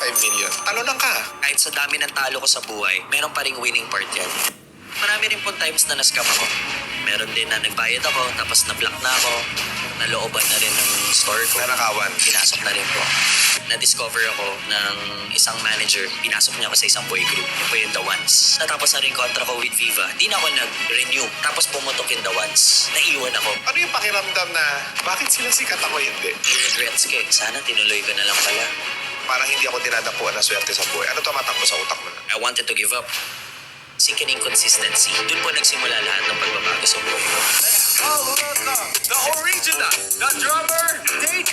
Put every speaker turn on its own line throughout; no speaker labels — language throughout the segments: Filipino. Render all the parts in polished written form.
5 million. Talunan ka.
Kahit sa dami ng talo ko sa buhay, meron pa ring winning part yan. Marami rin po times na na-scam ako. Meron din na nagbayad ako, tapos na-block na ako. Nalooban na rin ng store ko.
Nanakawan.
Pinasok na rin po. Na-discover ako ng isang manager. Pinasok niya ako sa isang boy group. Yun po yung The Ones. Natapos na rin kontra ko with Viva. Di na ako nag-renew. Tapos pumutok yung The Ones. Naiwan ako.
Ano yung pakiramdam na bakit sila sikat ako hindi?
May regrets ka. Sana tinuloy ko na lang pala.
Parang hindi ako dinadapuan ng swerte sa buhay. Ano tumatakbo sa utak mo na?
I wanted to give up. Seeking inconsistency. Doon po nagsimula lahat ng pagbabago sa buhay ko.
The original, the drummer, DJ!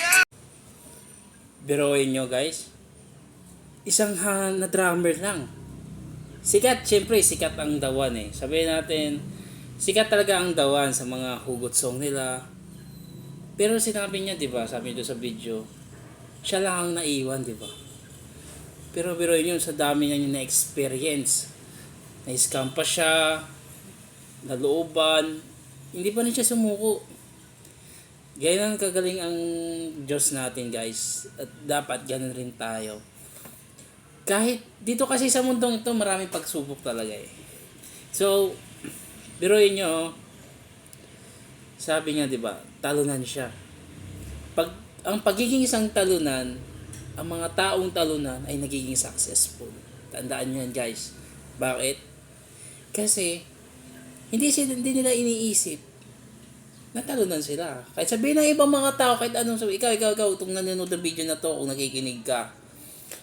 Biruin nyo guys, isang na drummer lang. Sikat, syempre sikat ang dawan eh. Sabihin natin, sikat talaga ang dawan sa mga hugot song nila. Pero sinabi niya, di ba, sabi niya sa video, siya lang ang naiwan, di ba? Pero biruin nyo, sa dami niya yung na-experience. Na-scam pa siya, nalooban, hindi pa rin siya sumuko. Ganyan ang kagaling ang Diyos natin guys. At dapat ganun rin tayo. Kahit dito kasi sa mundong ito maraming pagsubok talaga eh. So, biruin nyo, sabi niya 'di ba, talunan siya. Ang pagiging isang talunan, ang mga taong talunan ay nagiging successful. Tandaan niyo yan guys. Bakit? Kasi hindi nila iniisip natalunan sila. Kahit sabihin ng ibang mga tao, kahit anong sabi, ikaw, itong nanonood ng video na to, kung nakikinig ka.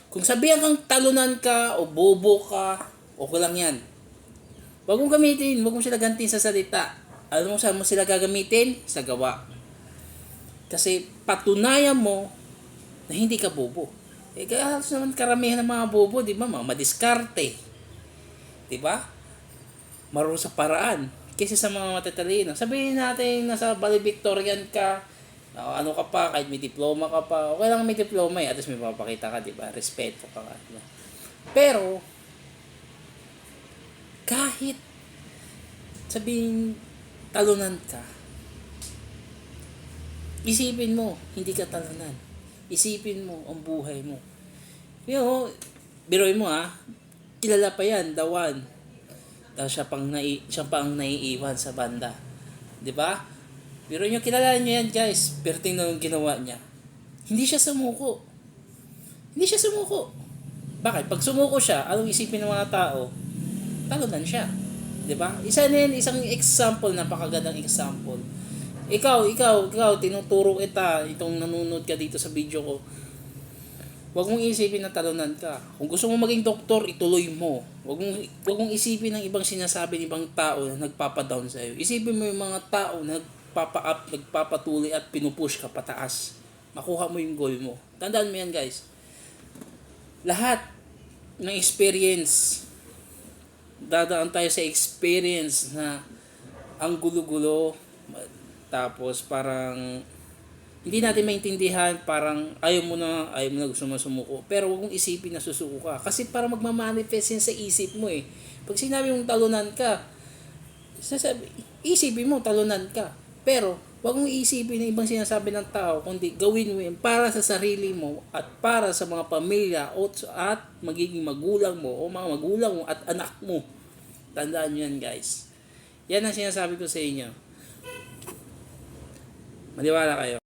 Kung sabihan kang talunan ka, o bobo ka, okay lang yan. Huwag mong gamitin, huwag mong sila gantin sa salita. Alam mo saan mo sila gagamitin? Sa gawa. Kasi patunayan mo na hindi ka bobo. Eh, kaya naman karamihan ng mga bobo, di ba, mga madiskarte. Di ba? Marunong sa paraan. Kasi sa mga matatalino. Sabihin natin nasa valedictorian ka, ano ka pa, kahit may diploma ka pa, okay lang may diploma eh, at least may papakita ka, di ba? Respeto ka. Diba? Pero, kahit sabihin talunan ka, isipin mo, hindi ka talunan. Isipin mo ang buhay mo. Biruin mo kilala pa yan, The One. Siya pa ang naiiwan sa banda. 'Di ba? Pero yung kilala niyo yan, guys. Pero tingnan yung ginawa niya. Hindi siya sumuko. Bakit? Pag sumuko siya, anong isipin ng mga tao? Talunan siya. 'Di ba? Isang example, napakagandang example. Ikaw, tinuturo kita, itong nanonood ka dito sa video ko. Huwag mong isipin na talunan ka. Kung gusto mo maging doktor, ituloy mo. Huwag mong isipin ng ibang sinasabi ng ibang tao na nagpapadown sa iyo. Isipin mo yung mga tao na nagpapa-up, nagpapatuloy at pinupush ka pataas. Makuha mo yung goal mo. Tandaan mo yan guys. Lahat ng experience, dadaan tayo sa experience na ang gulo-gulo, tapos parang hindi natin maintindihan, parang ayaw mo na gusto mo sumuko. Pero huwag mong isipin na susuko ka. Kasi para magmamanifest yan sa isip mo eh. Pag sinabi mong talunan ka, isipin mo talunan ka. Pero huwag mong isipin na ibang sinasabi ng tao, kundi gawin mo yan para sa sarili mo at para sa mga pamilya at magiging magulang mo o mga magulang mo at anak mo. Tandaan nyo yan guys. Yan ang sinasabi ko sa inyo. Maniwala kayo.